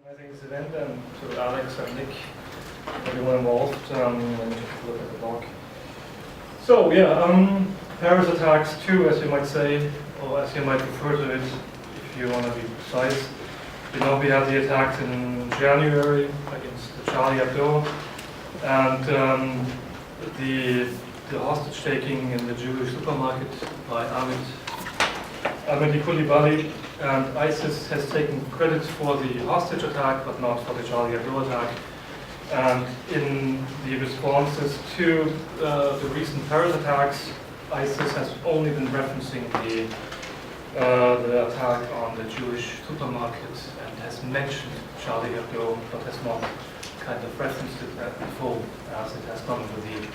organizing this event, and to Alex and Nick, everyone involved. Let me just look at the blog. So yeah, Paris attacks too, as you might say, or as you might refer to it, if you want to be precise. You know, we had the attacks in January against the Charlie Hebdo, and the hostage taking in the Jewish supermarket by Ahmed Koulibaly. And ISIS has taken credit for the hostage attack, but not for the Charlie Hebdo attack. And in the responses to the recent Paris attacks, ISIS has only been referencing the attack on the Jewish supermarket and has mentioned Charlie Hebdo, but has not kind of referenced it in full, as it has done with the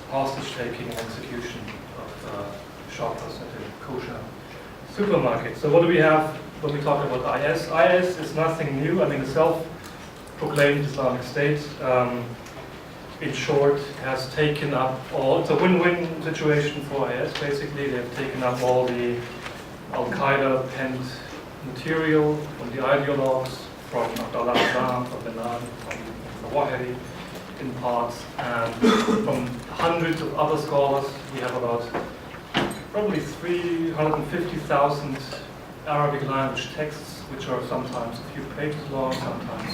hostage-taking and execution of shoppers at a kosher supermarket. So what do we have when we talk about IS? IS is nothing new. I mean, the self-proclaimed Islamic State, in short, has taken up all, it's a win-win situation for IS, basically. They've taken up all the Al-Qaeda penned material from the ideologues, from Abdullah Azzam, from Ben Laden, from Zawahiri in parts, and from hundreds of other scholars. We have about probably 350,000 Arabic language texts, which are sometimes a few pages long, sometimes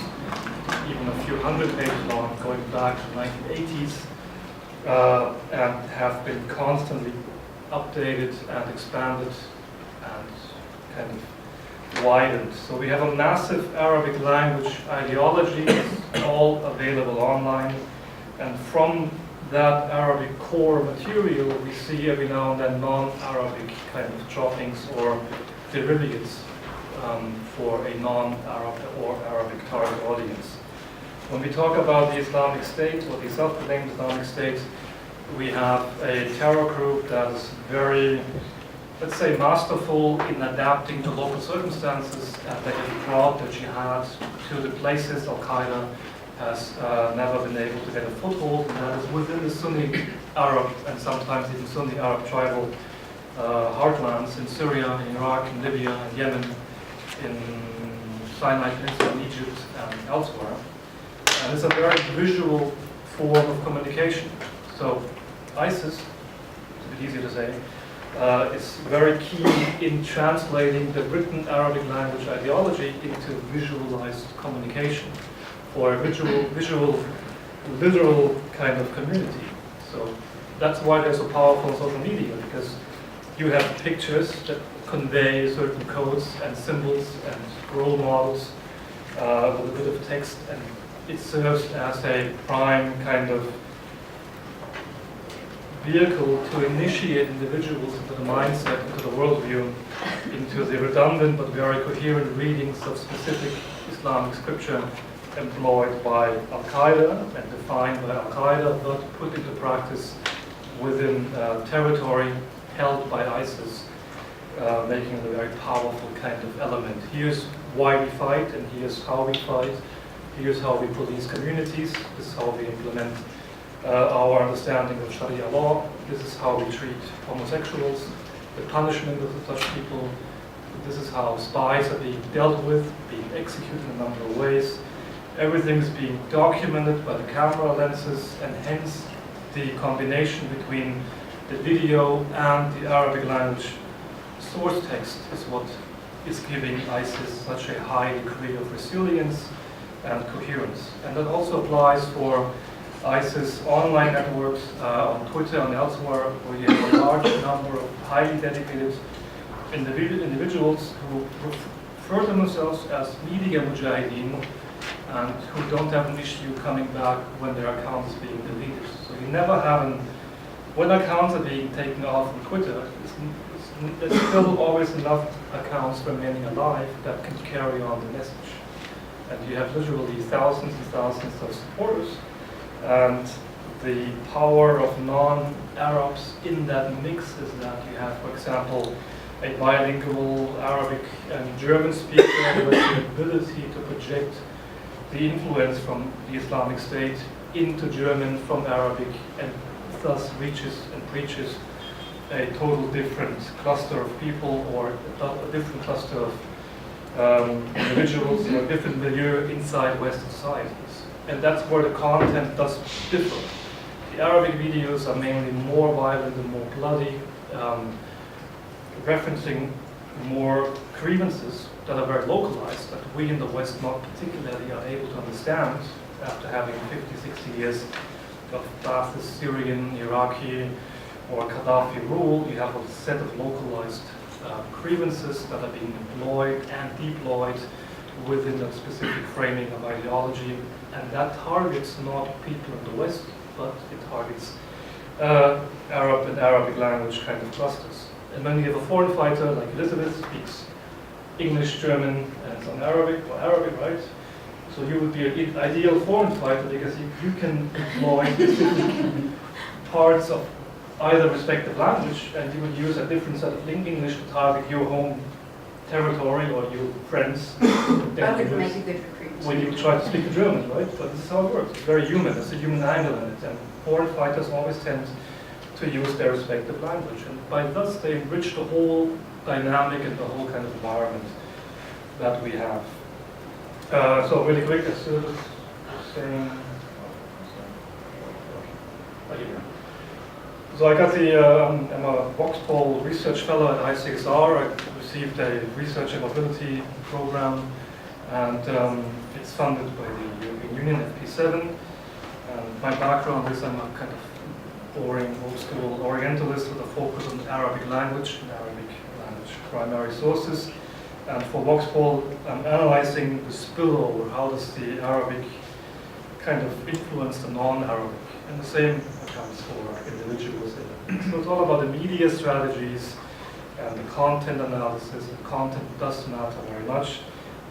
even a few hundred pages long, going back to the 1980s, and have been constantly updated and expanded and kind of widened. So we have a massive Arabic language ideology, all available online, and from that Arabic core material, we see every now and then non-Arabic kind of droppings or derivatives for a non-Arab or Arabic target audience. When we talk about the Islamic State or the self-proclaimed Islamic State, we have a terror group that is very, let's say, masterful in adapting to local circumstances, and they have brought the Jihad to the places Al-Qaeda has never been able to get a foothold, and that is within the Sunni Arab and sometimes even Sunni Arab tribal heartlands in Syria, in Iraq, in Libya, in Yemen, in Sinai Peninsula, in Egypt, and elsewhere. And it's a very visual form of communication. So ISIS, it's a bit easier to say, is very keen in translating the written Arabic language ideology into visualized communication, or a visual, literal kind of community. So that's why they're so powerful on social media, because you have pictures that convey certain codes and symbols and role models with a bit of text, and it serves as a prime kind of vehicle to initiate individuals into the mindset, into the worldview, into the redundant but very coherent readings of specific Islamic scripture employed by Al-Qaeda and defined by Al-Qaeda, but put into practice within territory held by ISIS, making it a very powerful kind of element. Here's why we fight, and here's how we fight. Here's how we police communities. This is how we implement our understanding of Sharia law. This is how we treat homosexuals, the punishment of such people. This is how spies are being dealt with, being executed in a number of ways. Everything is being documented by the camera lenses, and hence the combination between the video and the Arabic language source text is what is giving ISIS such a high degree of resilience and coherence. And that also applies for ISIS online networks on Twitter and elsewhere, where you have a large number of highly dedicated individuals who refer to themselves as media mujahideen, and who don't have an issue coming back when their account is being deleted. So you never have when accounts are being taken off from Twitter, there's still always enough accounts remaining alive that can carry on the message. And you have literally thousands and thousands of supporters. And the power of non-Arabs in that mix is that you have, for example, a bilingual Arabic and German speaker with the ability to project the influence from the Islamic State into German from Arabic, and thus reaches and preaches a total different cluster of people, or a different cluster of individuals in a different milieu inside Western societies. And that's where the content does differ. The Arabic videos are mainly more violent and more bloody, referencing more grievances that are very localized, that we in the West not particularly are able to understand after having 50, 60 years of Ba'athist Syrian, Iraqi, or Gaddafi rule. You have a set of localized grievances that are being employed and deployed within that specific framing of ideology, and that targets not people in the West, but it targets Arab and Arabic language kind of clusters. And when you have a foreign fighter like Elizabeth speaks English, German, and some Arabic, or Arabic, right? So you would be an ideal foreign fighter because you can employ specific parts of either respective language, and you would use a different set of English to target your home territory or your friends. That would make a good recruit. When you try to speak the German, right? But this is how it works. It's very human. There's a human angle in it, and foreign fighters always tend to use their respective language, and by thus they enrich the whole dynamic and the whole kind of environment that we have. So really quick, as Sue was saying. So I got I'm a VOX-Pol research fellow at ICXR. I received a research and mobility program, and it's funded by the European Union, FP7. And my background is I'm a kind of boring old school Orientalist with a focus on Arabic language and Arabic language primary sources. And for VOX-Pol, I'm analyzing the spillover. How does the Arabic kind of influence the non-Arabic? And the same accounts for individuals. So it's all about the media strategies and the content analysis. The content does matter very much.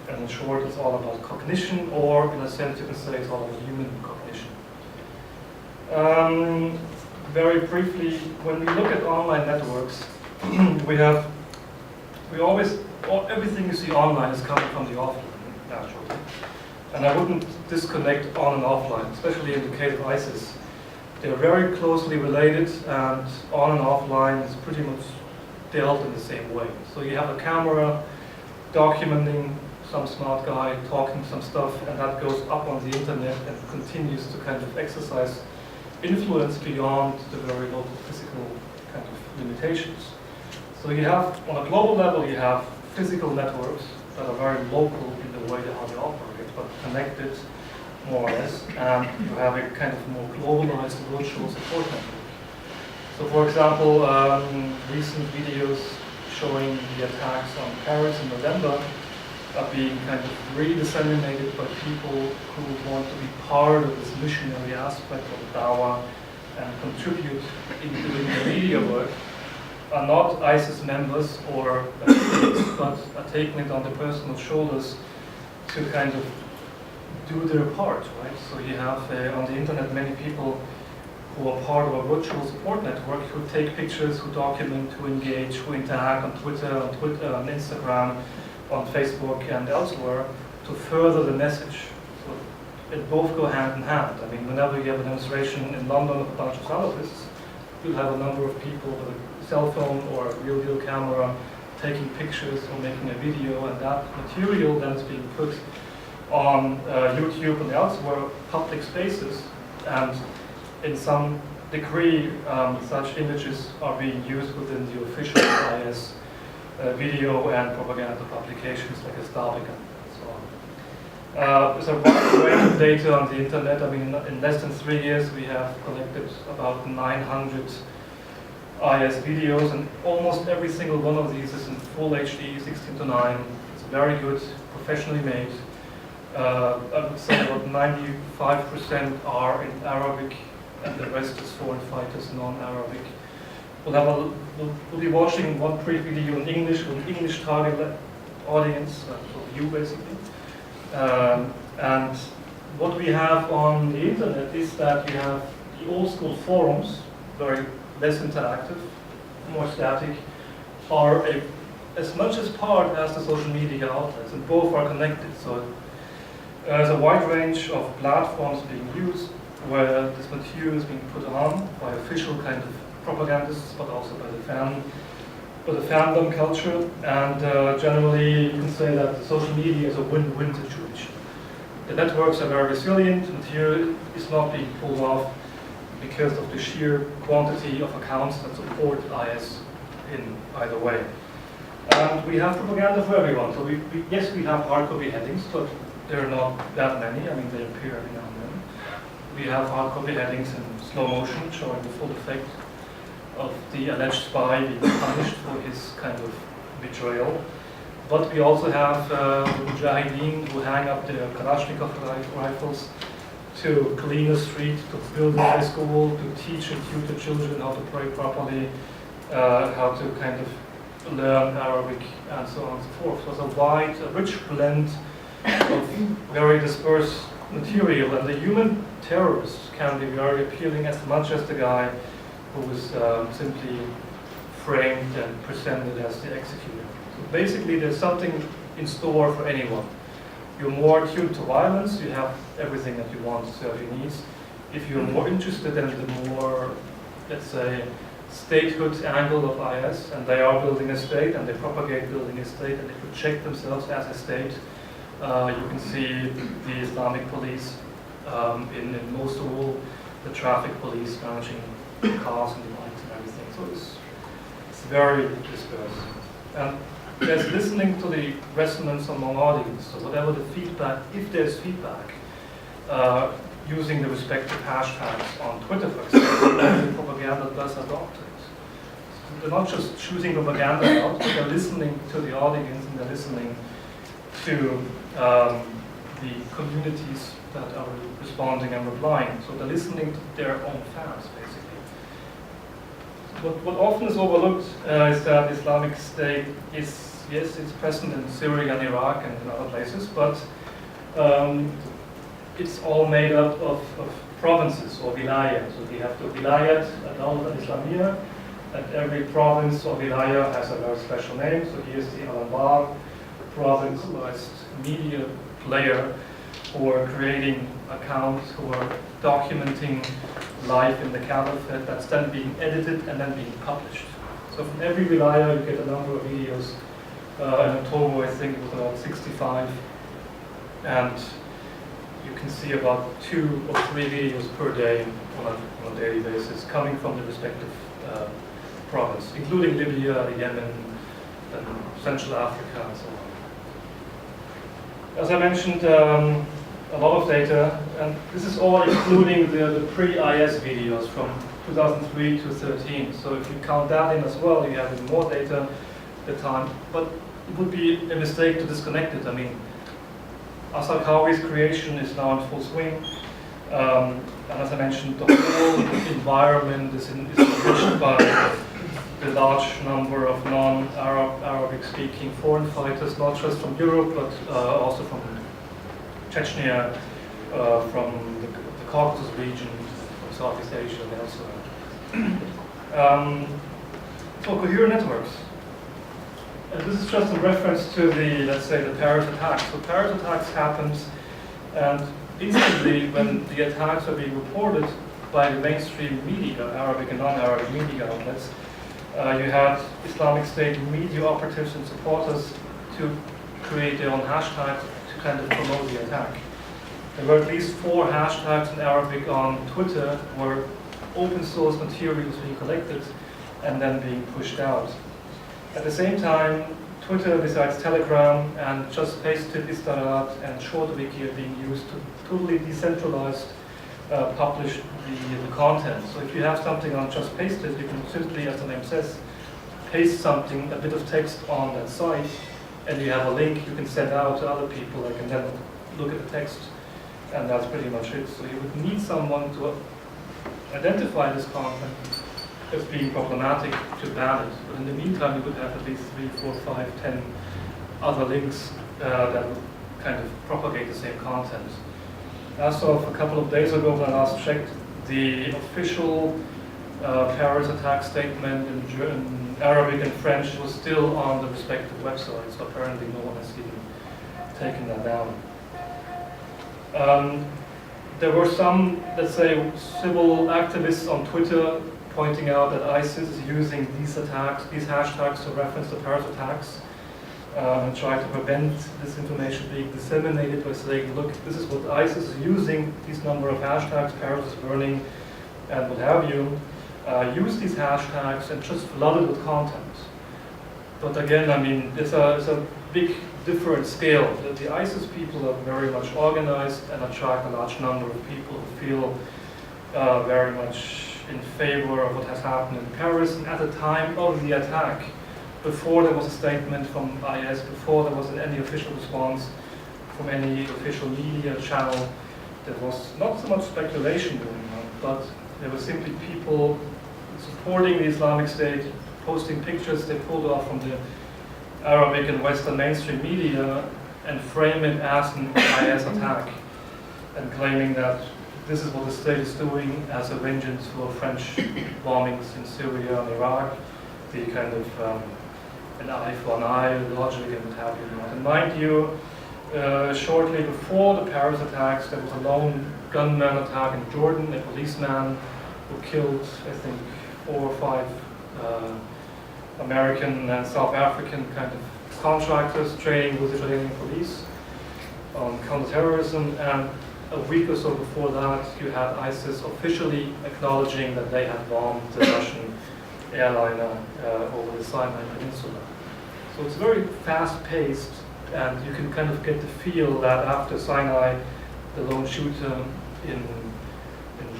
And in short, it's all about cognition, or in a sense you can say it's all about human cognition. Very briefly, when we look at online networks, everything you see online is coming from the offline, naturally. And I wouldn't disconnect on and offline, especially in the case of ISIS. They're very closely related, and on and offline is pretty much dealt in the same way. So you have a camera documenting some smart guy talking some stuff, and that goes up on the internet and continues to kind of exercise influence beyond the very local physical kind of limitations. So you have, on a global level, you have physical networks that are very local in the way how they operate, but connected more or less, and you have a kind of more globalized virtual support network. So for example, recent videos showing the attacks on Paris in November are being kind of re-disseminated by people who want to be part of this missionary aspect of Dawah and contribute in doing the media work, are not ISIS members or but are taking it on their personal shoulders to kind of do their part, right? So you have on the internet many people who are part of a virtual support network who take pictures, who document, who engage, who interact on Twitter, on Instagram, on Facebook and elsewhere to further the message. So it both go hand in hand. I mean, whenever you have a demonstration in London of a bunch of Salafists, you'll have a number of people with a cell phone or a real deal camera taking pictures or making a video, and that material then is being put on YouTube and elsewhere, public spaces, and in some degree such images are being used within the official IS video and propaganda publications like Islamic and so on. There's a wide range of data on the internet. I mean, in less than 3 years we have collected about 900 IS videos, and almost every single one of these is in full HD, 16:9. It's very good, professionally made. I would say about 95% are in Arabic, and the rest is foreign fighters, non-Arabic. We'll be watching one brief video in English with an English target audience, for you basically. And what we have on the internet is that you have the old school forums, very less interactive, more static, are as much as part as the social media outlets, and both are connected. So there's a wide range of platforms being used where this material is being put on by official kind of propagandists, but also by the fan with a fandom culture, and generally you can say that social media is a win-win situation. The networks are very resilient, material is not being pulled off because of the sheer quantity of accounts that support IS in either way. And we have propaganda for everyone. So yes, we have hard copy headings, but there are not that many. I mean, they appear every now and then. We have hard copy headings in slow motion showing the full effect of the alleged spy being punished for his kind of betrayal. But we also have mujahideen who hang up their Kalashnikov rifles to clean a street, to build a high school, to teach and tutor children how to pray properly, how to kind of learn Arabic, and so on and so forth. So it's a wide, a rich blend of very dispersed material, and the human terrorist can be very appealing as much as the guy who was simply framed and presented as the executor. So basically, there's something in store for anyone. You're more attuned to violence, you have everything that you want to serve your needs. If you're more interested in the more, let's say, statehood angle of IS, and they are building a state, and they propagate building a state, and they project themselves as a state, you can see the Islamic police in most of all the traffic police managing cars and the lights and everything. So it's very dispersed. And there's listening to the resonance among audience, so whatever the feedback, if there's feedback, using the respective hashtags on Twitter, for example, the propaganda does adopt it. So they're not just choosing propaganda out, but they're listening to the audience, and they're listening to the communities that are responding and replying. So they're listening to their own fans, basically. What often is overlooked is that Islamic State is, yes, it's present in Syria and Iraq and in other places, but it's all made up of provinces or wilaya. So we have the wilayat, Al-Dawla al-Islamiyya, and every province or wilaya has a very special name. So here's the Al-Anbar, provincialized media player who are creating accounts, who are documenting life in the caliphate that's then being edited and then being published. So from every wilaya you get a number of videos. In October I think it was about 65, and you can see about 2 or 3 videos per day on a daily basis coming from the respective province, including Libya, Yemen, and Central Africa, and so on. As I mentioned, a lot of data, and this is all including the pre-IS videos from 2003 to 2013. So if you count that in as well, you have even more data at the time. But it would be a mistake to disconnect it. I mean, Al-Zarqawi's creation is now in full swing. And as I mentioned, the whole environment is enriched by the large number of non-Arabic speaking foreign fighters, not just from Europe, but also from Chechnya, from the Caucasus region, from Southeast Asia and elsewhere. So coherent networks. And this is just in reference to the, let's say, the Paris attacks. So Paris attacks happened, and instantly when the attacks are being reported by the mainstream media, Arabic and non-Arabic media outlets, you had Islamic State media operatives and supporters to create their own hashtags to kind of promote the attack. There were at least 4 hashtags in Arabic on Twitter where open source material was being collected and then being pushed out. At the same time, Twitter, besides Telegram and Just Pasted, Istarat, and ShortWiki are being used to totally decentralized publish the content. So if you have something on Just Pasted, you can simply, as the name says, paste something, a bit of text on that site, and you have a link you can send out to other people. They can then look at the text, and that's pretty much it. So you would need someone to identify this content as being problematic to ban it. But in the meantime, you would have at least 3, 4, 5, 10 other links that would kind of propagate the same content. As of a couple of days ago, when I last checked, the official Paris attack statement in Arabic and French was still on the respective websites, so apparently no one has even taken that down. There were some, let's say, civil activists on Twitter pointing out that ISIS is using these attacks, these hashtags to reference the Paris attacks, and try to prevent this information being disseminated by saying, look, this is what ISIS is using, these number of hashtags, Paris is burning, and what have you. Use these hashtags and just flood it with content. But again, I mean, it's a big different scale. The ISIS people are very much organized and attract a large number of people who feel very much in favor of what has happened in Paris. And at the time of the attack, before there was a statement from IS, before there was any official response from any official media channel, there was not so much speculation going on, but there were simply people supporting the Islamic State, posting pictures they pulled off from the Arabic and Western mainstream media and frame it as an IS attack, and claiming that this is what the state is doing as a vengeance for French bombings in Syria and Iraq, the kind of an eye for an eye logic and what have you. And mind you, shortly before the Paris attacks, there was a lone gunman attack in Jordan, a policeman who killed, I think, 4 or 5 American and South African kind of contractors training with Israeli police on counterterrorism. And a week or so before that, you had ISIS officially acknowledging that they had bombed the Russian airliner over the Sinai Peninsula. So it's very fast-paced, and you can kind of get the feel that after Sinai, the lone shooter in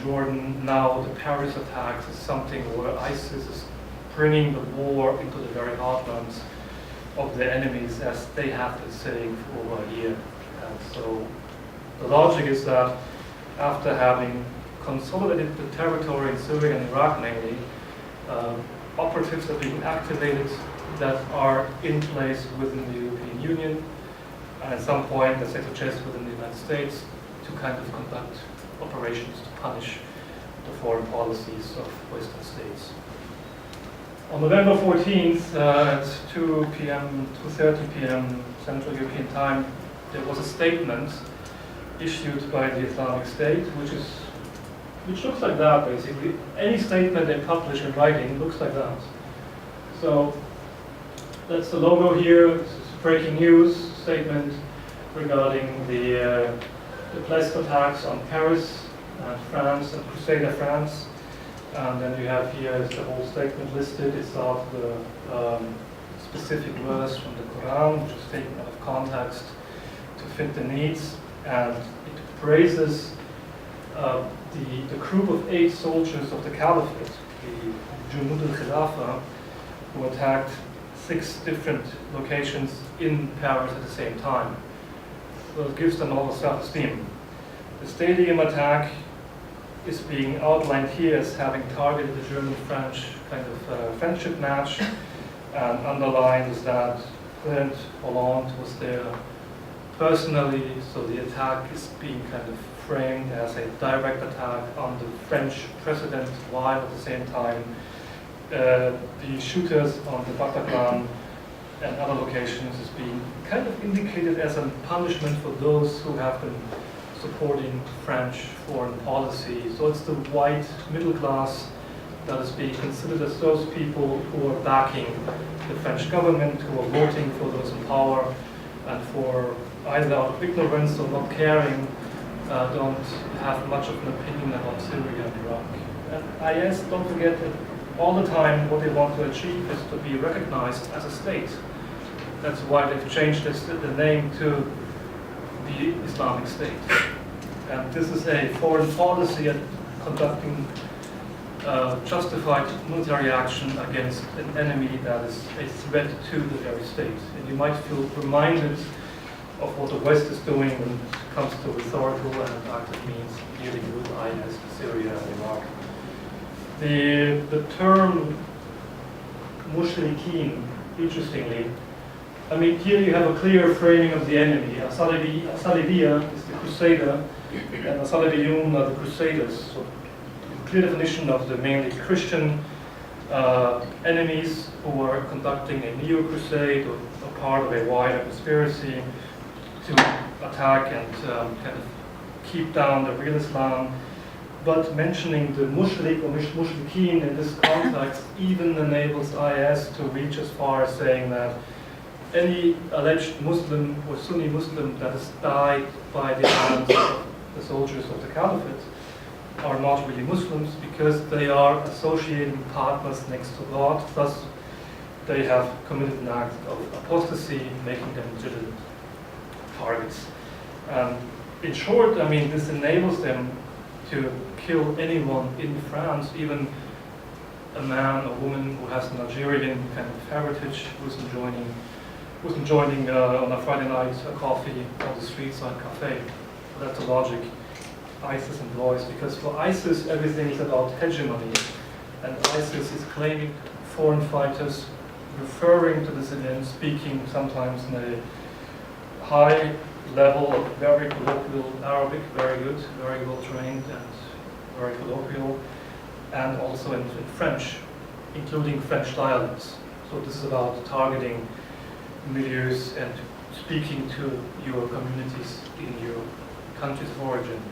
Jordan, now the Paris attacks is something where ISIS is bringing the war into the very heartlands of their enemies, as they have been saying for over a year. And so the logic is that after having consolidated the territory in Syria and Iraq mainly, operatives have been activated that are in place within the European Union, and at some point, as I suggest, within the United States, to kind of conduct operations to punish the foreign policies of Western states. On November 14th at 2 p.m., 2:30 p.m. Central European Time, there was a statement issued by the Islamic State, which looks like that, basically. Any statement they publish in writing looks like that. So that's the logo here. This is breaking news statement regarding the blessed attacks on Paris and France and Crusader France. And then you have here is the whole statement listed. It's out the specific verse from the Quran, which is taken out of context to fit the needs. And it praises the group of 8 soldiers of the caliphate, the Junud al-Khilafa, who attacked 6 different locations in Paris at the same time. So it gives them all the self-esteem. The stadium attack is being outlined here as having targeted the German-French kind of friendship match, and underlined is that President Hollande was there personally, so the attack is being kind of framed as a direct attack on the French president, while at the same time the shooters on the Bataclan and other locations is being kind of indicated as a punishment for those who have been supporting French foreign policy. So it's the white middle class that is being considered as those people who are backing the French government, who are voting for those in power, and for either out of ignorance or not caring, don't have much of an opinion about Syria and Iraq. And IS, don't forget that all the time what they want to achieve is to be recognized as a state. That's why they've changed the name to the Islamic State. And this is a foreign policy at conducting justified military action against an enemy that is a threat to the very state. And you might feel reminded of what the West is doing when it comes to rhetorical and active means dealing with IS, Syria, and Iraq. The term Mushrikeen, interestingly, I mean, here you have a clear framing of the enemy. Asalibiya is the crusader, and Asalibiyun are the crusaders. So, clear definition of the mainly Christian enemies who are conducting a neo-crusade or part of a wider conspiracy to attack and kind of keep down the real Islam but mentioning the mushrik or mushrikin in this context even enables IS to reach as far as saying that any alleged Muslim or Sunni Muslim that has died by the hands of the soldiers of the caliphate are not really Muslims because they are associating partners next to God, thus they have committed an act of apostasy, making them legitimate targets. In short, I mean, this enables them to kill anyone in France, even a man or woman who has an Algerian kind of heritage, who's enjoying on a Friday night a coffee on the street-side cafe. So that's the logic ISIS employs, because for ISIS everything is about hegemony, and ISIS is claiming foreign fighters, referring to dissidents, speaking sometimes in a high level of very colloquial Arabic, very good, very well trained and very colloquial, and also in French, including French dialects. So this is about targeting milieus and speaking to your communities in your countries of origin.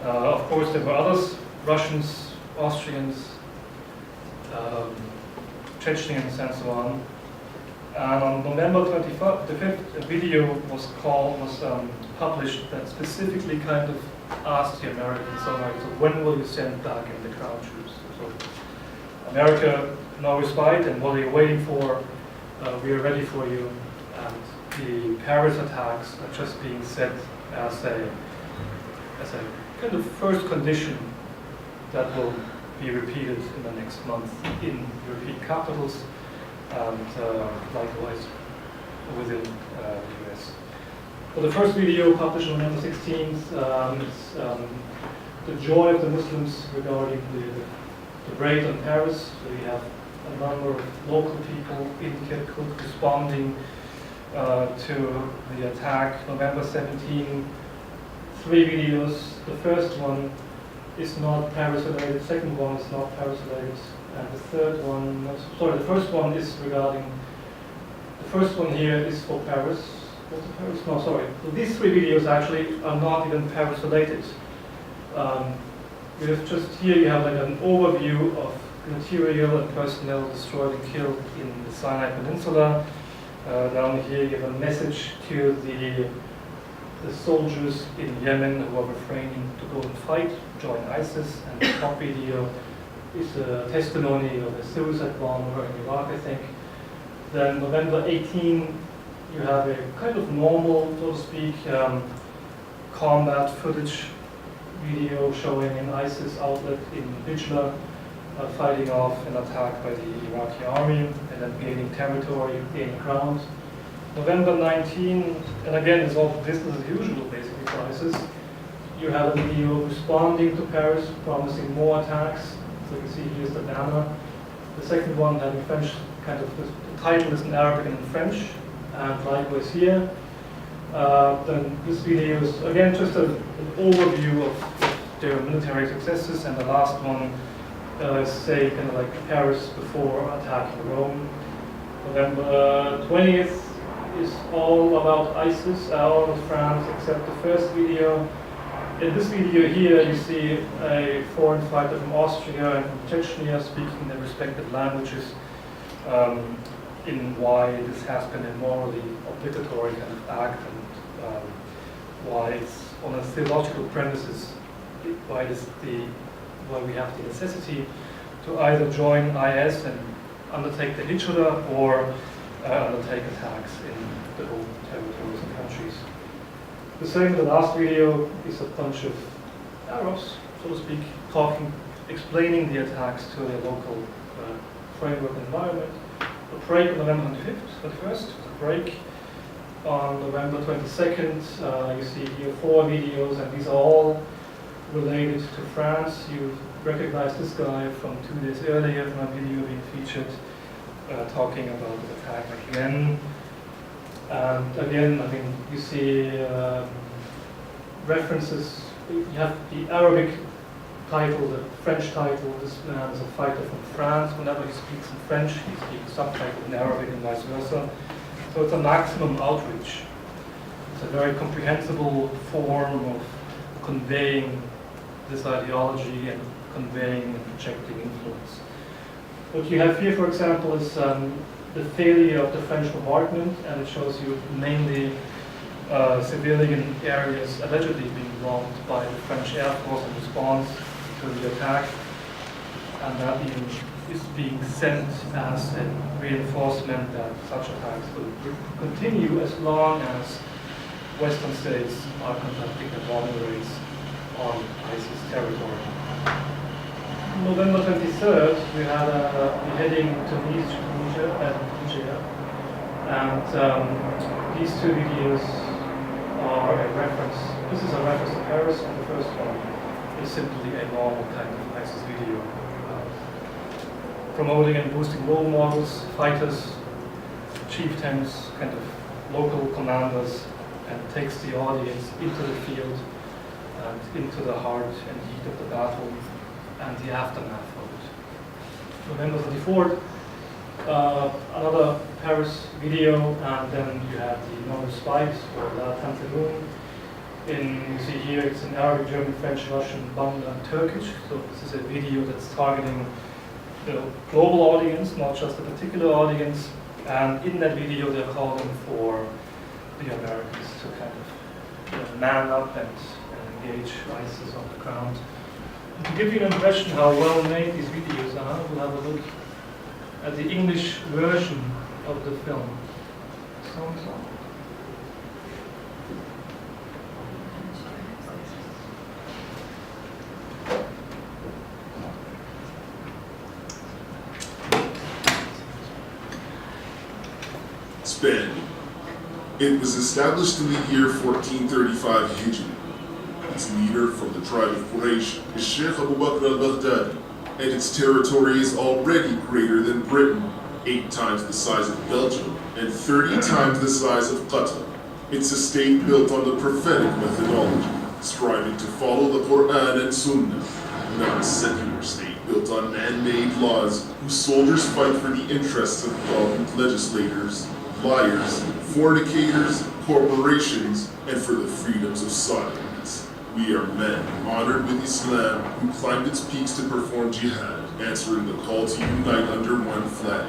Of course, there were others, Russians, Austrians, Chechens, and so on. And on November 25th, a video was published that specifically kind of asked the Americans, so when will you send back in the ground troops? So America now respite, and what are you waiting for? We are ready for you. And the Paris attacks are just being set as a kind of first condition that will be repeated in the next month in European capitals, and likewise within the US. So the first video published on November 16th is the joy of the Muslims regarding the raid on Paris. So we have a number of local people in Kirkuk responding to the attack. November 17, 3 videos. The first one is not Paris related, the second one is not Paris related, and the third one, the first one is regarding, the first one here is for Paris. Was it Paris? No, sorry. So these 3 videos actually are not even Paris related. We have just here you have like an overview of material and personnel destroyed and killed in the Sinai Peninsula. Down here you have a message to the soldiers in Yemen who are refraining to go and fight, join ISIS, and the top video is a testimony of a suicide bomber in Iraq, I think. Then November 18, you have a kind of normal, so to speak, combat footage video showing an ISIS outlet in Bijla fighting off an attack by the Iraqi army and then gaining territory, gaining ground. November 19, and again, it's all business as usual basically for ISIS. You have a video responding to Paris, promising more attacks. So you can see here's the banner. The second one having French, kind of the title is in Arabic and in French, and likewise here. Then this video is again just an overview of their military successes, and the last one is say kind of like Paris before attacking Rome. November 20th is all about ISIS, all of France except the first video. In this video here you see a foreign fighter from Austria and from Chechnya speaking their respective languages in why this has been a morally obligatory kind of act, and why it's on a theological premises, why we have the necessity to either join IS and undertake the hijrah or undertake attacks in the old territories and countries. The same in the last video is a bunch of Arabs, so to speak, explaining the attacks to their local framework environment. A break on November 21st, a break on November 22nd. You see here 4 videos, and these are all related to France. You recognize this guy from 2 days earlier from a video being featured talking about the attack again. And again, I mean, you see references. You have the Arabic title, the French title. This man is a fighter from France. Whenever he speaks in French, he speaks subtitled in Arabic and vice versa. So it's a maximum outreach. It's a very comprehensible form of conveying this ideology and conveying and projecting influence. What you have here, for example, is the failure of the French bombardment, and it shows you mainly civilian areas allegedly being bombed by the French Air Force in response to the attack, and that is being sent as a reinforcement that such attacks will continue as long as Western states are conducting the bombing raids on ISIS territory. November 23rd, we had a beheading in Tunisia, and these two videos are a reference. This is a reference to Paris, and the first one is simply a normal kind of ISIS video. Promoting and boosting role models, fighters, chieftains, kind of local commanders, and takes the audience into the field and into the heart and heat of the battle and the aftermath of it. November 24th, another Paris video, and then you have the normal spikes for La Tantagoon. You see here it's in Arabic, German, French, Russian, Bangla, and Turkish. So this is a video that's targeting the global audience, not just a particular audience. And in that video, they're calling for the Americans to kind of man up and engage ISIS on the ground. To give you an impression how well made these videos are, we'll have a look at the English version of the film. Spain. It was established in the year 1435 Hijri. Its leader from the tribe of Quraysh is Sheikh Abu Bakr al-Baghdadi, and its territory is already greater than Britain, 8 times the size of Belgium, and 30 times the size of Qatar. It's a state built on the prophetic methodology, striving to follow the Quran and Sunnah, not a secular state built on man-made laws whose soldiers fight for the interests of corrupt legislators, liars, fornicators, corporations, and for the freedoms of silence. We are men honored with Islam who climbed its peaks to perform jihad, answering the call to unite under one flag.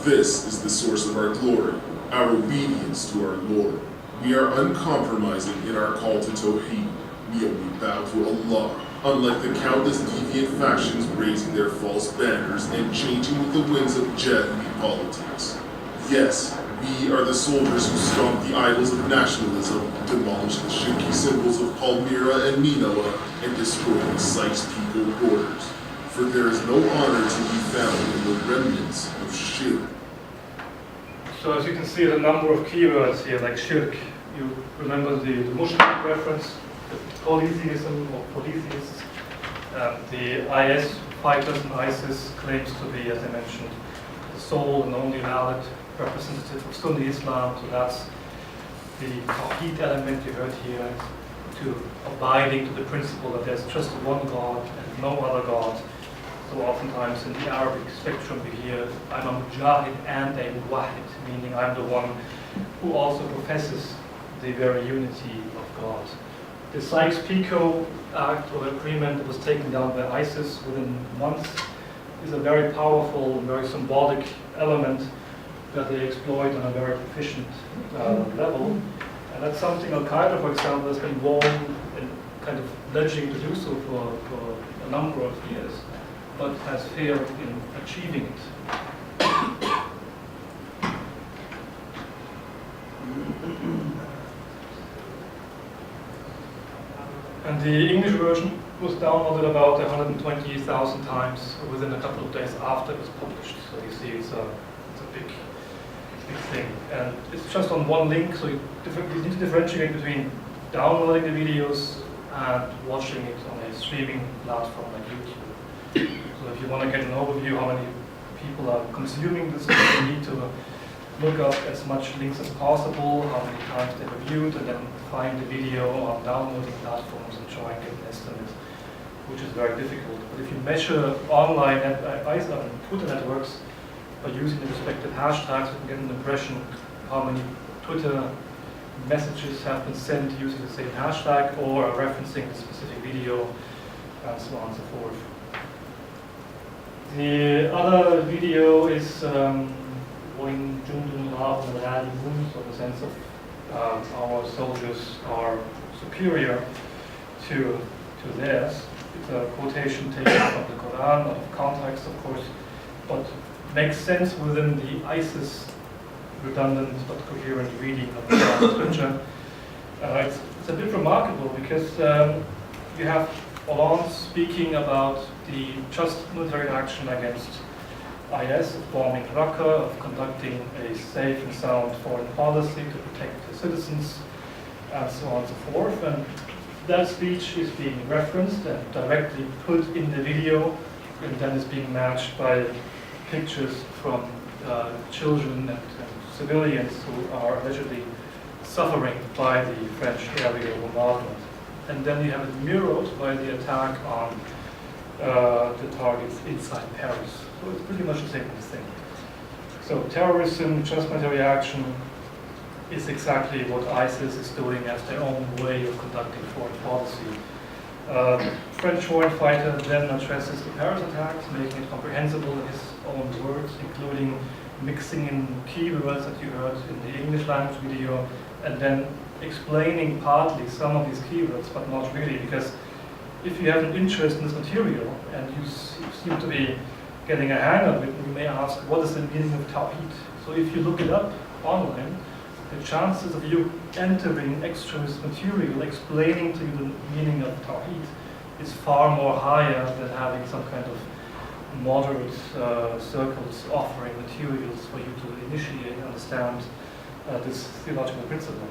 This is the source of our glory, our obedience to our Lord. We are uncompromising in our call to Tawheed. We only bow to Allah, unlike the countless deviant factions raising their false banners and changing with the winds of Jihadi politics. Yes, we are the soldiers who stomp the idols of nationalism, demolish the shirky symbols of Palmyra and Nineveh, and destroy the Sykes-Picot borders. For there is no honor to be found in the remnants of shirk. So as you can see, the number of keywords here, like shirk. You remember the Mushrik reference, the polytheism or polytheists, the IS fighters and ISIS claims to be, as I mentioned, the sole and only valid representative of Sunni Islam. So that's the Tawheed element you heard here, to abiding to the principle that there's just one God and no other God. So oftentimes in the Arabic spectrum we hear, I'm a Mujahid and a Muwahid, meaning I'm the one who also professes the very unity of God. The Sykes-Picot Act or agreement that was taken down by ISIS within months is a very powerful and very symbolic element that they exploit on a very efficient level. And that's something Al-Qaeda, for example, has been warned and kind of pledging to do so for a number of years, but has failed in achieving it. And the English version was downloaded about 120,000 times within a couple of days after it was published. So you see it's a big thing. And it's just on one link, so you need to differentiate between downloading the videos and watching it on a streaming platform like YouTube. So if you want to get an overview how many people are consuming this, you need to look up as much links as possible, how many times they were viewed, and then find the video on downloading platforms and try and get an estimate, which is very difficult. But if you measure online Twitter networks by using the respective hashtags, you can get an impression of how many Twitter messages have been sent using the same hashtag or are referencing the specific video and so on and so forth. The other video is Wohin Jundun Raven Rali Mun, so the sense of our soldiers are superior to theirs. It's a quotation taken from the Quran, out of context, of course, but makes sense within the ISIS redundant but coherent reading of the Quran scripture. It's a bit remarkable because you have Hollande speaking about the just military action against IS, of bombing Raqqa, of conducting a safe and sound foreign policy to protect the citizens, and so on and so forth. And that speech is being referenced and directly put in the video, and then is being matched by pictures from children and civilians who are allegedly suffering by the French aerial bombardment. And then you have it mirrored by the attack on the targets inside Paris. So it's pretty much the same thing. So terrorism, just military action, is exactly what ISIS is doing as their own way of conducting foreign policy. French foreign fighter then addresses the Paris attacks, making it comprehensible in his own words, including mixing in keywords that you heard in the English language video, and then explaining partly some of these keywords, but not really, because if you have an interest in this material and you seem to be getting a hang of it, you may ask, what is the meaning of Tawhid? So if you look it up online, the chances of you entering extremist material explaining to you the meaning of Tawhid is far more higher than having some kind of moderate circles offering materials for you to initiate and understand this theological principle.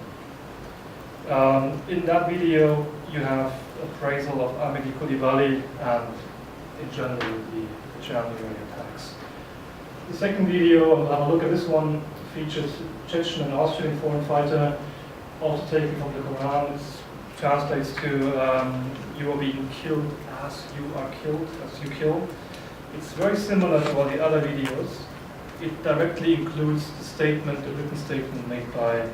In that video, you have appraisal of Amélie Coulibaly and, in general, the January attacks. The second video, I'll have a look at this one, features Chechen and Austrian foreign fighter, also taken from the Quran. It translates to you are being killed as you are killed, as you kill. It's very similar to all the other videos. It directly includes the statement, the written statement made by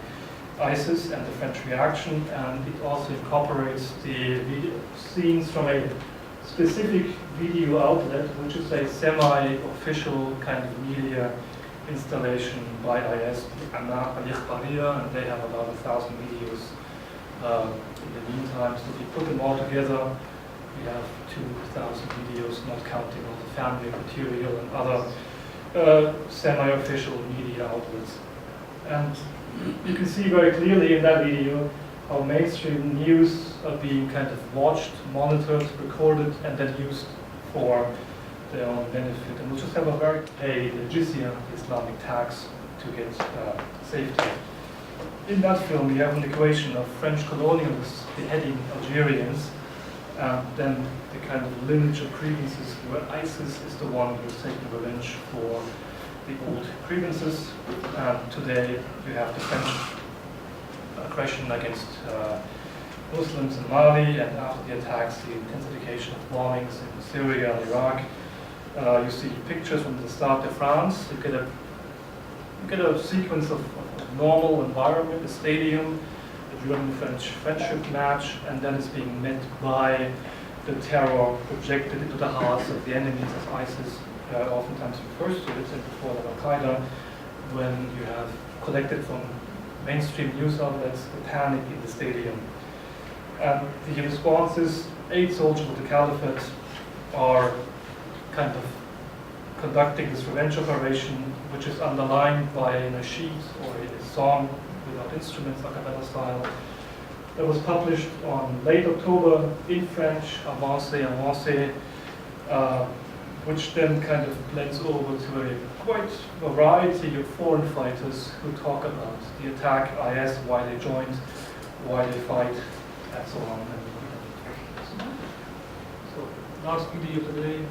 ISIS and the French reaction, and it also incorporates the video scenes from a specific video outlet, which is a semi-official kind of media installation by IS, and they have about 1,000 videos in the meantime. So if you put them all together, we have 2,000 videos, not counting all the family material and other semi-official media outlets. And you can see very clearly in that video how mainstream news are being kind of watched, monitored, recorded, and then used for their own benefit. And we'll just have a very pay the jizya, Islamic tax, to get safety. In that film, we have an equation of French colonialists beheading Algerians, and then the kind of lineage of grievances where ISIS is the one who's taking revenge for the old grievances. And today you have the French aggression against Muslims in Mali, and after the attacks, the intensification of bombings in Syria and Iraq. You see pictures from the Stade de France. You get a sequence of normal environment, a stadium, a German-French friendship match, and then it's being met by the terror projected into the hearts of the enemies, as ISIS oftentimes refers to it, and before Al-Qaeda, when you have collected from mainstream news outlets the panic in the stadium. And the responses, 8 soldiers of the caliphate are kind of conducting this revenge operation, which is underlined by a nasheed or a song without instruments, a cappella style, that was published on late October in French, Avancé, which then kind of blends over to a quite variety of foreign fighters who talk about the attack, IS, why they joined, why they fight, and so on. So, last video of the day.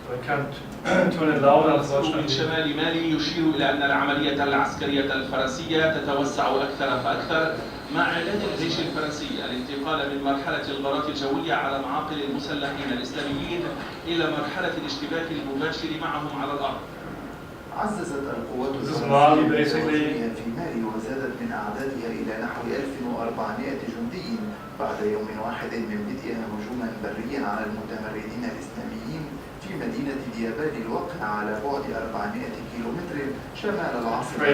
So I can't turn it loud, unfortunately. الشمال مالي يشير إلى أن العملية العسكرية الفرنسية تتوسع أكثر فأكثر مع إعلان الجيش الفرنسي الانتقال من مرحلة الغارات الجوية على معاقل المسلحين الإسلاميين إلى مرحلة الاشتباك المباشر معهم على الأرض. عززت القوات الفرنسية في مالي وزادت من أعدادها إلى نحو 1400 جندي بعد يوم واحد من بدءها هجوما بريا على المتمردين الإسلاميين في مدينة ديابال الواقعة على بعد 400 كيلومتر شمال العاصمة وفي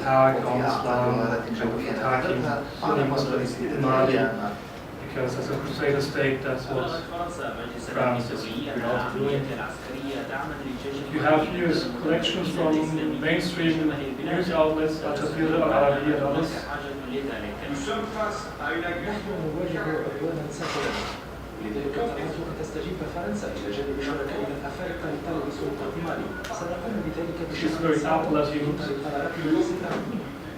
أعقاب غارة جوية نفذتها على مصدر استهداف because as a crusader state, that's what France is doing. You have here collections from mainstream news outlets such as Al Arabi and others. لذلك فرنسا تستجيب فرنسا إلى جانب شركائنا الأفارقة لطلب سلطات مالي. سنقوم بذلك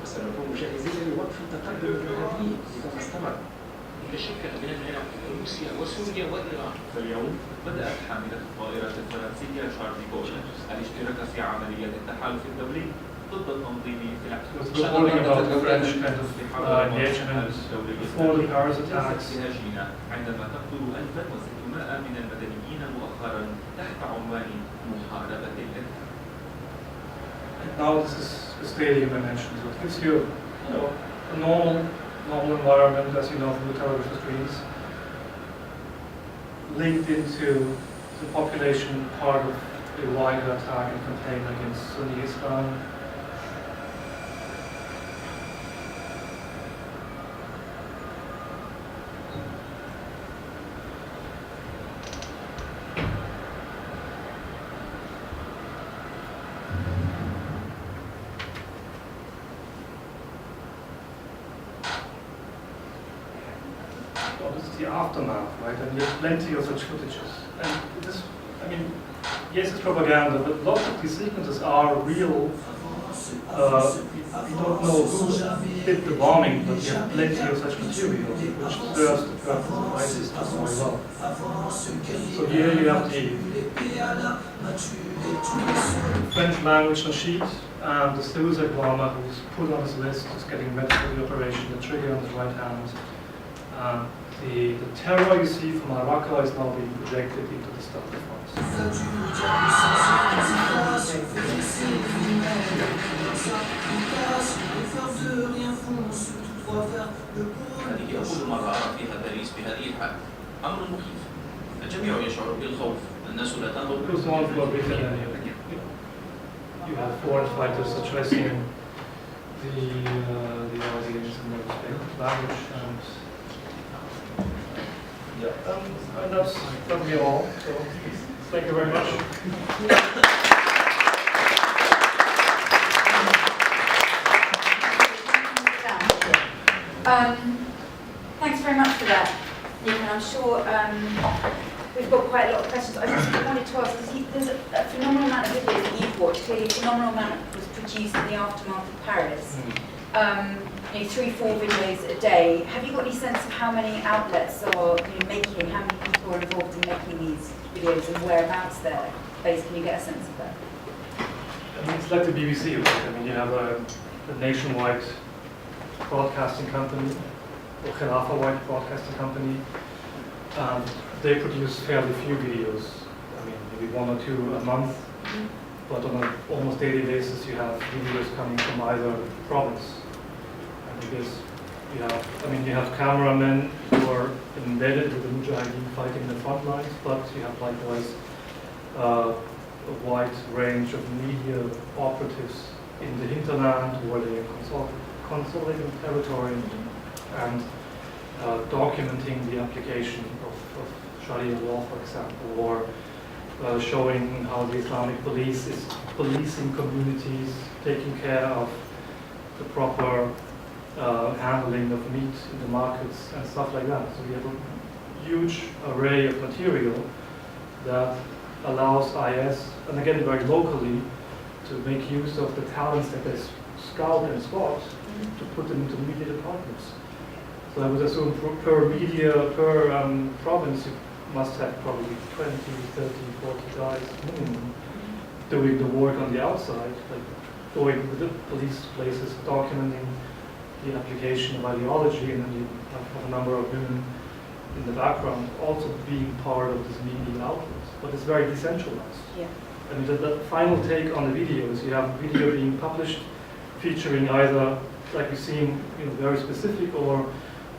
وسنكون جاهزين لوقف التقدم الإرهابي إذا ما استمر. لا شك من العراق وروسيا وسوريا وإيران. فاليوم بدأت حاملة الطائرات الفرنسية شارل دي غول الاشتراك في عمليات التحالف الدولي ضد التنظيم في Talking about the French kind of engagement before the Paris attacks. عندما تقتل 1600 من المدنيين مؤخرا تحت عنوان محاربة الإرهاب. Now this is the stadium I mentioned, so it gives you, a normal environment, as you know from the television screens, linked into the population part of a wider attack and campaign against Sunni Islam. This is the aftermath, right? And you have plenty of such footages. And this, I mean, yes, it's propaganda, but lots of these sequences are real. We don't know who did the bombing, but you have plenty of such material which serves the purpose of ISIS very well. So here you have the French language sheet and the suicide bomber who's put on his list, is getting ready for the operation, the trigger on his right hand. The terror you see from Al-Raqqa is now being projected into the start of France. هذه أول مرة أرى فيها باريس بهذه الحال. أمر مخيف. الجميع يشعر بالخوف. الناس لا تنظر. You have foreign fighters addressing the audience in their respective language, and that's going to be all. So thank you very much. Thanks very much for that, Nick, and I'm sure we've got quite a lot of questions. I just wanted to ask, because there's a phenomenal amount of videos that you've watched. Clearly, a phenomenal amount was produced in the aftermath of Paris. 3-4 videos a day. Have you got any sense of how many outlets are making, how many people are involved in making these videos and whereabouts they're based? Can you get a sense of that? I mean, it's like the BBC, right? I mean, you have a nationwide broadcasting company, or Khilafah-wide broadcasting company, and they produce fairly few videos. I mean, maybe 1 or 2 a month, but on an almost daily basis, you have videos coming from either province. Because you have cameramen who are embedded with the Mujahideen fighting the front lines, but you have likewise a wide range of media operatives in the hinterland where they are consolidating territory and documenting the application of Sharia law, for example, or showing how the Islamic police is policing communities, taking care of the proper handling of meat in the markets and stuff like that. So we have a huge array of material that allows IS, and again very locally, to make use of the talents that they scout and spot to put them into media departments. So I would assume per province must have probably 20, 30, 40 guys minimum doing the work on the outside, like going to the police places, documenting the application of ideology, and then you have a number of women in the background also being part of this media outlet. But it's very decentralized. Yeah. I mean, the final take on the videos, you have video being published featuring either, like you've seen, very specific or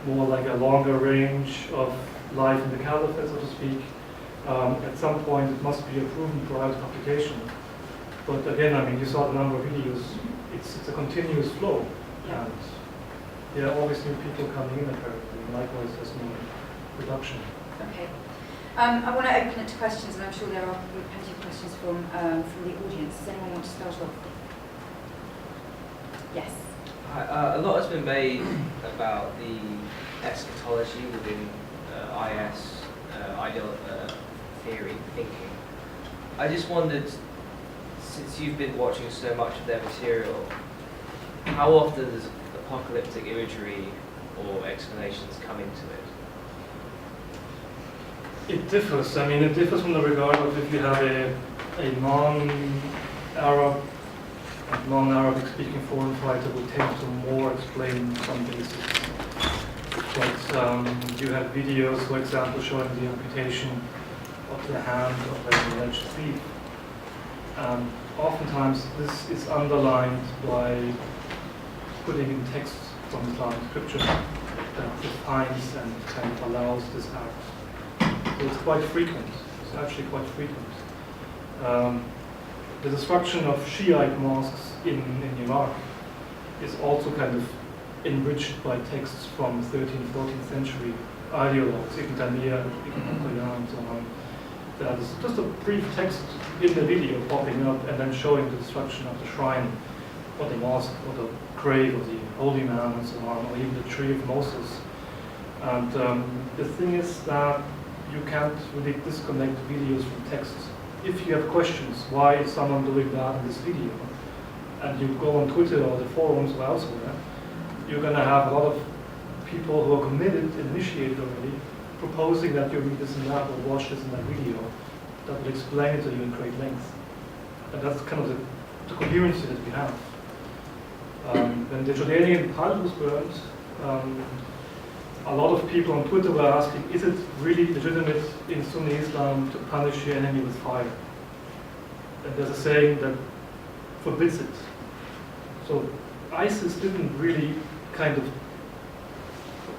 more like a longer range of life in the caliphate, so to speak. At some point, it must be a proven prior to publication. But again, I mean, you saw the number of videos. It's a continuous flow. Yeah. And there are always new people coming in, apparently. Likewise, there's no reduction. Okay. I want to open it to questions, and I'm sure there are plenty of questions from the audience. Does anyone want to start off? Yes. A lot has been made about the eschatology within IS theory thinking. I just wondered, since you've been watching so much of their material, how often does apocalyptic imagery or explanations come into it? It differs. I mean, it differs from the regard of if you have a non-Arab, non-Arabic speaking foreign fighter will tend to more explain some basics. But you have videos, for example, showing the amputation of the hand of an alleged thief. Oftentimes this is underlined by putting in text from Islamic scripture that defines and kind of allows this act. So it's quite frequent. It's actually quite frequent. The destruction of Shiite mosques in Iraq is also kind of enriched by texts from 13th, 14th century ideologues, Ibn Taymiyyah, Ibn Qayyim, and so on. That is just a brief text in the video popping up and then showing the destruction of the shrine, or the mosque, or the grave of the holy man, and so on, or even the tree of Moses. And the thing is that you can't really disconnect videos from texts. If you have questions, why is someone doing that in this video, and you go on Twitter or the forums or elsewhere, you're going to have a lot of people who are committed and initiated already, proposing that you read this and that or watch this in that video that will explain it to you in great length. And that's kind of the coherency that we have. When the Jordanian Palace was burned, a lot of people on Twitter were asking, is it really legitimate in Sunni Islam to punish your enemy with fire? And there's a saying that forbids it. So ISIS didn't really kind of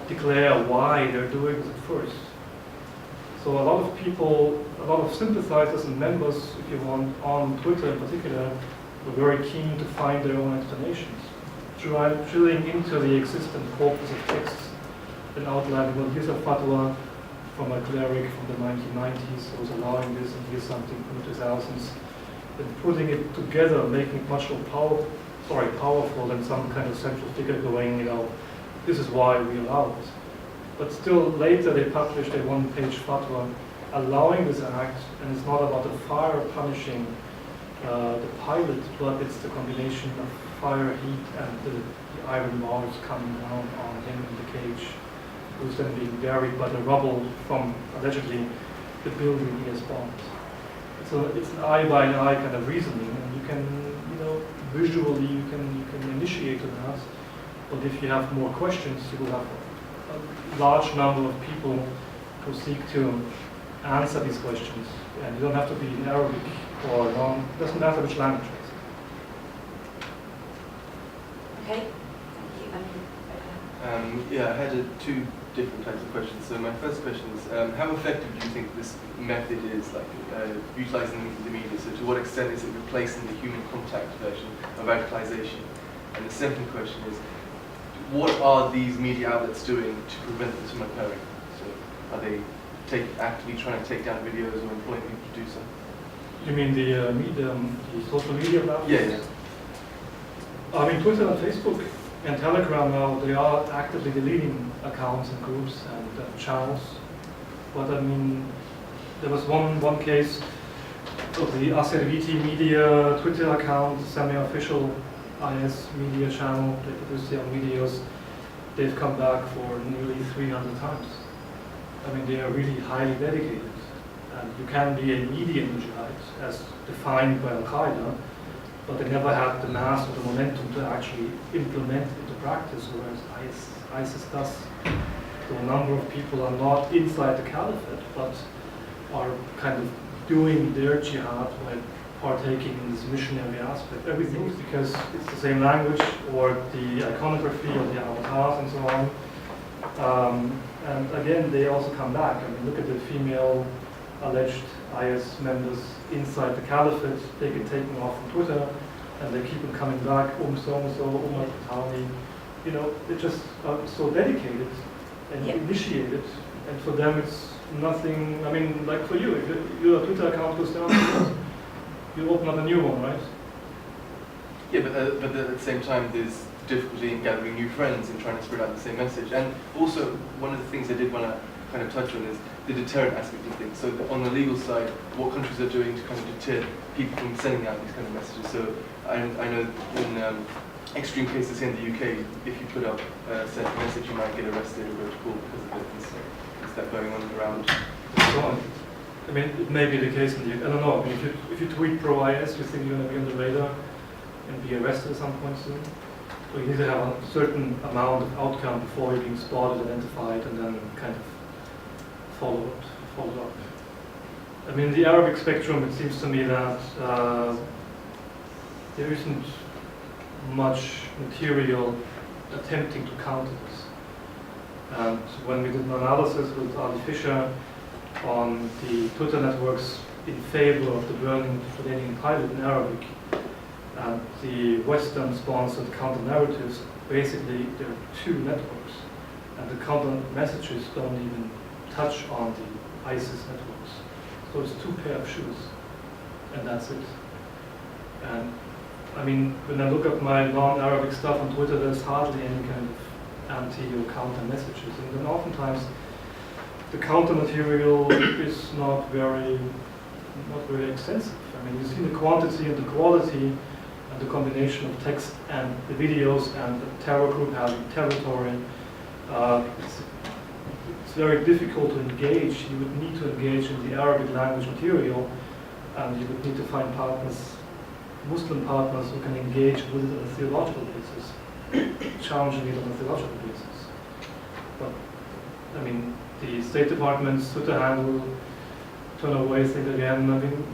declare why they're doing it at first. So a lot of people, a lot of sympathizers and members, if you want, on Twitter in particular, were very keen to find their own explanations, drilling into the existing corpus of texts and outlining, well, here's a fatwa from a cleric from the 1990s who was allowing this, and here's something from the 2000s, and putting it together, making it much more powerful than some kind of central figure going, this is why we allow it. But still later they published a one-page fatwa allowing this act, and it's not about the fire punishing the pilot, but it's the combination of fire, heat, and the iron bars coming down on him in the cage, who's then being buried by the rubble from, allegedly, the building he has bombed. So it's an eye-by-eye kind of reasoning, and you can, visually you can initiate that. But if you have more questions, you will have a large number of people who seek to answer these questions. And you don't have to be in Arabic or it doesn't matter which language. Okay. Thank you. I had two different types of questions. So my first question is, how effective do you think this method is, utilizing the media? So to what extent is it replacing the human contact version of radicalization? And the second question is, what are these media outlets doing to prevent this from occurring? So are they actively trying to take down videos or employing people to do so? You mean the social media platforms? Yeah. I mean, Twitter and Facebook and Telegram now, they are actively deleting accounts and groups and channels. But I mean, there was one case of the Aserviti Media Twitter account, semi-official IS media channel. They produce their own videos. They've come back for nearly 300 times. I mean, they are really highly dedicated. And you can be a median jihad, as defined by Al-Qaeda, but they never had the mass or the momentum to actually implement it into practice, whereas ISIS does. So a number of people are not inside the caliphate, but are kind of doing their jihad by partaking in this missionary aspect. Everything is because it's the same language, or the iconography, or the avatars, and so on. And again, they also come back. I mean, look at the female alleged IS members inside the caliphate. They get taken off from Twitter, and they keep them coming back. So-and-so, Al-Qatani. You know, they just are so dedicated and initiated. And for them, it's nothing. I mean, like for you, if your Twitter account goes down, you open up a new one, right? Yeah, but at the same time, there's difficulty in gathering new friends and trying to spread out the same message. And also, one of the things I did want to kind of touch on is the deterrent aspect of things. So on the legal side, what countries are doing to kind of deter people from sending out these kind of messages. So I know in extreme cases here in the UK, if you put up a certain message, you might get arrested or go to court because of it. And so is that going on around? So on. I mean, it may be the case in the I don't know. I mean, if you tweet pro-IS, you think you're going to be on the radar and be arrested at some point soon? So you need to have a certain amount of outcome before you're being spotted, identified, and then kind of followed up. I mean, the Arabic spectrum, it seems to me that there isn't much material attempting to counter this. And when we did an analysis with Ali Fisher on the Twitter networks in favor of the burning Jordanian pilot in Arabic, and the Western-sponsored counter-narratives, basically there are two networks, and the counter-messages don't even touch on the ISIS networks. So it's two pair of shoes, and that's it. And I mean, when I look at my non-Arabic stuff on Twitter, there's hardly any kind of anti or counter messages. And then oftentimes the counter material is not very extensive. I mean, you see the quantity and the quality and the combination of text and the videos and the terror group having territory. It's very difficult to engage. You would need to engage in the Arabic language material, and you would need to find partners, Muslim partners, who can engage with it on a theological basis, challenging it on a theological basis. But, I mean, the State Department's Twitter handle, turn away, think again, I mean,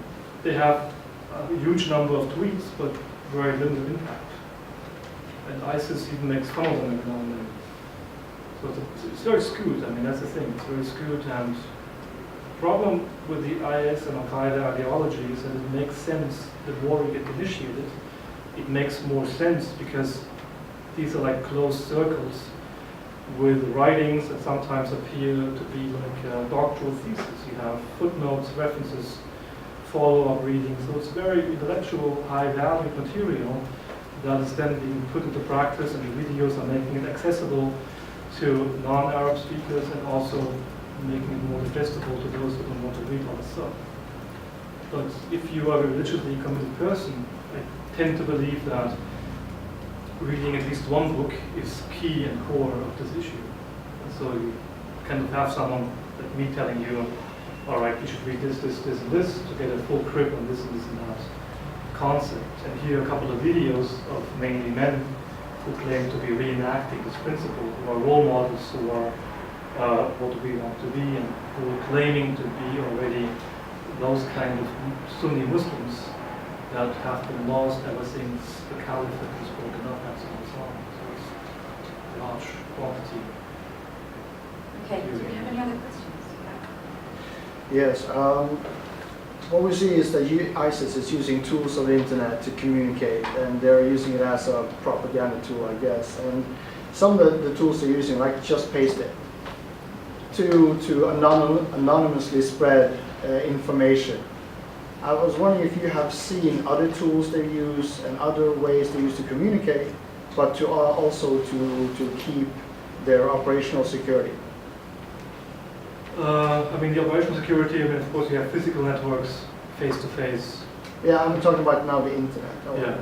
they have a huge number of tweets, but very limited impact. And ISIS even makes fun of them every now and then. So it's very skewed. I mean, that's the thing. It's very skewed. And the problem with the IS and Al-Qaeda ideology is that it makes sense the more you get initiated. It makes more sense because these are like closed circles with writings that sometimes appear to be like a doctoral thesis. You have footnotes, references, follow-up reading. So it's very intellectual, high-value material that is then being put into practice, and the videos are making it accessible to non-Arab speakers and also making it more digestible to those who don't want to read all the stuff. But if you are a religiously committed person, I tend to believe that reading at least one book is key and core of this issue. And so you kind of have someone like me telling you, all right, you should read this, this, this, and this to get a full grip on this and this and that concept. And here are a couple of videos of mainly men who claim to be reenacting this principle, who are role models, who are what we want to be, and who are claiming to be already those kind of Sunni Muslims that have been lost ever since the caliphate was broken up and so on and so on. So it's a large quantity. Okay, do we have any other questions? Yes. What we see is that ISIS is using tools of the internet to communicate, and they're using it as a propaganda tool, I guess. And some of the tools they're using, like just paste it, to anonymously spread information. I was wondering if you have seen other tools they use and other ways they use to communicate, but to also to keep their operational security. I mean, the operational security, I mean, of course, you have physical networks, face-to-face. Yeah, I'm talking about now the internet. Yeah.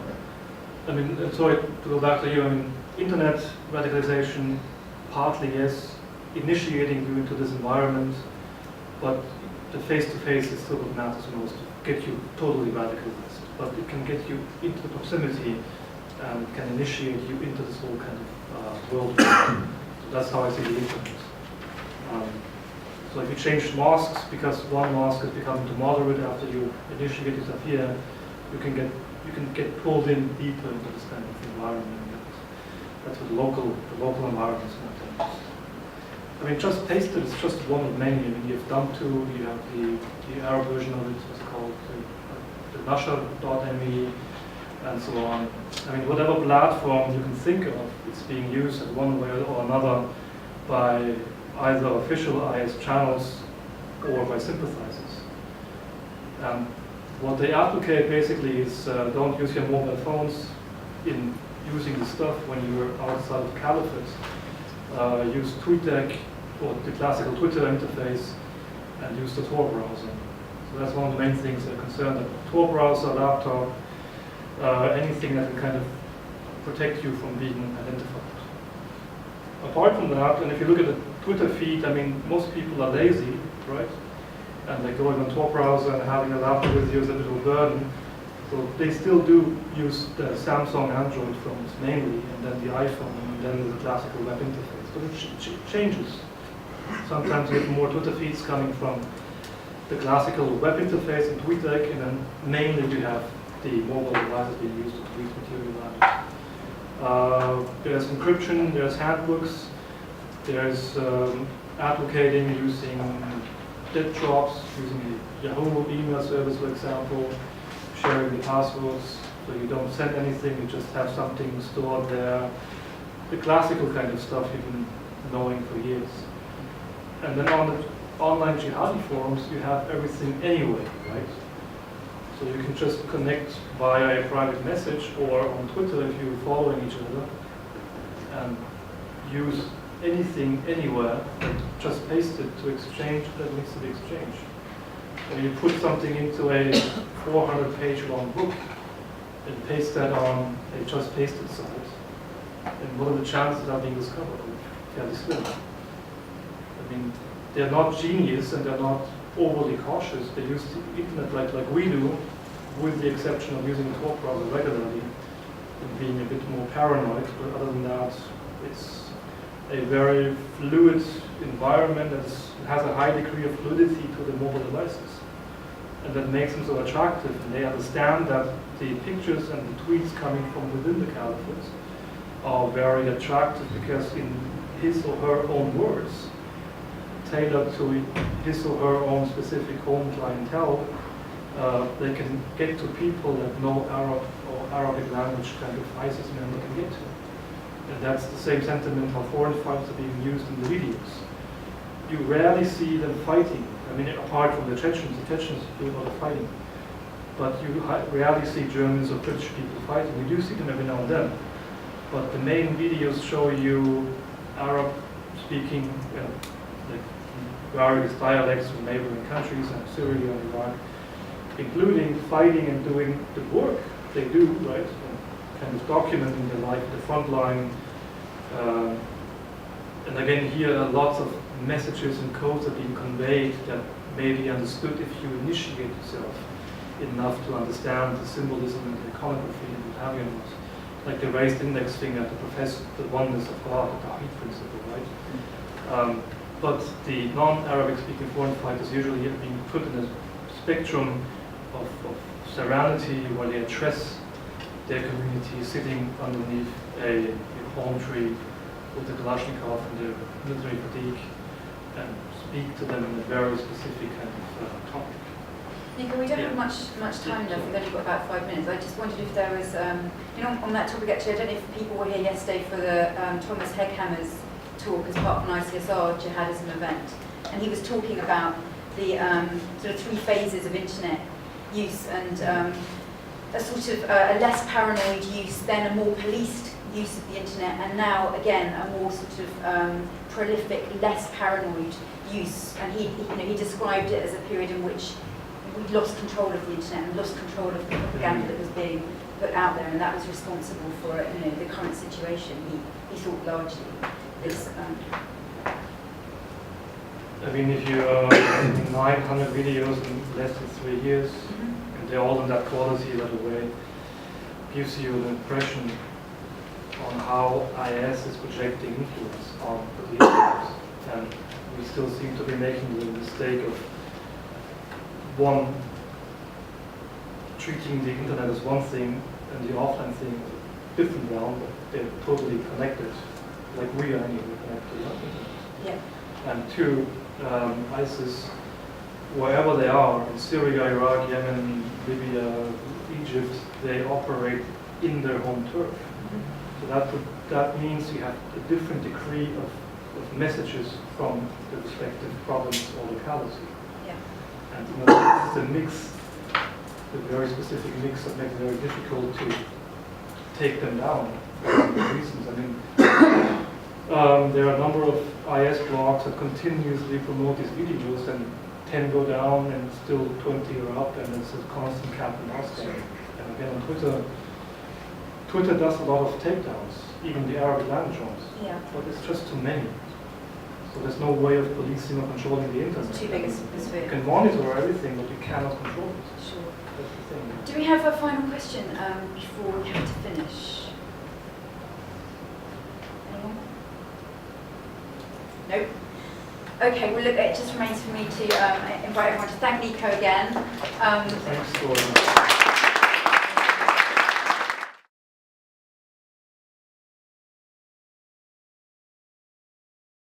I mean, sorry to go back to you, I mean, internet radicalization, partly yes, initiating you into this environment, but the face-to-face is still what matters most to get you totally radicalized. But it can get you into the proximity and can initiate you into this whole kind of world. So that's how I see the internet. So if you change masks because one mask is becoming too moderate after you initiate yourself here, you can get pulled in deeper into this kind of environment. That's what the local environments are not. I mean, just Tasted is just one of many. I mean, you have Dum2, you have the Arab version of it, what's called the Nasher.me, and so on. I mean, whatever platform you can think of, it's being used in one way or another by either official IS channels or by sympathizers. What they advocate basically is don't use your mobile phones in using the stuff when you're outside of caliphate. Use TweetDeck or the classical Twitter interface and use the Tor browser. So that's one of the main things they're concerned about. Tor browser, laptop, anything that can kind of protect you from being identified. Apart from that, and if you look at the Twitter feed, I mean, most people are lazy, right? And like going on Tor browser and having a laptop with you is a little burden. So they still do use the Samsung Android phones mainly, and then the iPhone, and then the classical web interface. But it changes. Sometimes you have more Twitter feeds coming from the classical web interface and TweetDeck, and then mainly you have the mobile devices being used to tweet material. There's encryption, there's handbooks, there's advocating using dead drops, using the Yahoo email service, for example, sharing the passwords, so you don't send anything, you just have something stored there. The classical kind of stuff you've been knowing for years. And then on the online jihadi forums, you have everything anyway, right? So you can just connect via a private message or on Twitter if you're following each other, and use anything anywhere and just paste it to exchange that needs to be exchanged. When you put something into a 400-page long book and paste that on a just pasted site, and what are the chances of being discovered? Fairly slim. I mean, they're not genius and they're not overly cautious. They use the internet like we do, with the exception of using a Tor browser regularly and being a bit more paranoid. But other than that, it's a very fluid environment that has a high degree of fluidity to the mobile devices. And that makes them so attractive. And they understand that the pictures and the tweets coming from within the caliphate are very attractive because in his or her own words, tailored to his or her own specific home clientele, they can get to people that no Arab or Arabic language kind of ISIS member can get to. And that's the same sentiment how foreign fighters are being used in the videos. You rarely see them fighting. I mean, apart from the Chechens do a lot of fighting. But you rarely see Germans or British people fighting. You do see them every now and then. But the main videos show you Arab speaking, like various dialects from neighboring countries and Syria and Iraq, including fighting and doing the work they do, right? And kind of documenting their life at the front line. And again, here lots of messages and codes are being conveyed that may be understood if you initiate yourself enough to understand the symbolism and the iconography and what have you. Like the raised index finger to profess the oneness of God, the Tawhid principle, right? But the non-Arabic speaking foreign fighters usually have been put in a spectrum of serenity where they address their community sitting underneath a palm tree with the Kalashnikov and their military fatigue and speak to them in a very specific kind of topic. Nico, we don't have much time left. We've only got about 5 minutes. I just wondered if there was, on that topic actually, I don't know if people were here yesterday for the Thomas Heckhammer's talk as part of an ICSR jihadism event. And he was talking about the sort of 3 phases of internet use and a sort of a less paranoid use, then a more policed use of the internet, and now, again, a more sort of prolific, less paranoid use. And he described it as a period in which we lost control of the internet and lost control of the propaganda that was being put out there, and that was responsible for the current situation. He thought largely this. I mean, if you 900 videos in less than 3 years, and they're all in that quality right away, gives you an impression on how IS is projecting influence on the Muslims. And we still seem to be making the mistake of treating the internet as one thing and the offline thing as a different realm, but they're totally connected, like we are anyway connected to the internet. Yeah. And two, ISIS, wherever they are, in Syria, Iraq, Yemen, Libya, Egypt, they operate in their home turf. So that means you have a different degree of messages from the respective province or locality. Yeah. And this is a mix, a very specific mix that makes it very difficult to take them down for reasons. I mean, there are a number of IS blogs that continuously promote these videos, and 10 go down and still 20 are up, and it's a constant cat and mouse game. And again, on Twitter does a lot of takedowns, even the Arabic language ones. Yeah. But it's just too many. So there's no way of policing or controlling the internet. It's too big a sphere. You can monitor everything, but you cannot control it. Sure. That's the thing. Do we have a final question before we have to finish? Anyone? Nope. Okay, well look, it just remains for me to invite everyone to thank Nico again. Thanks for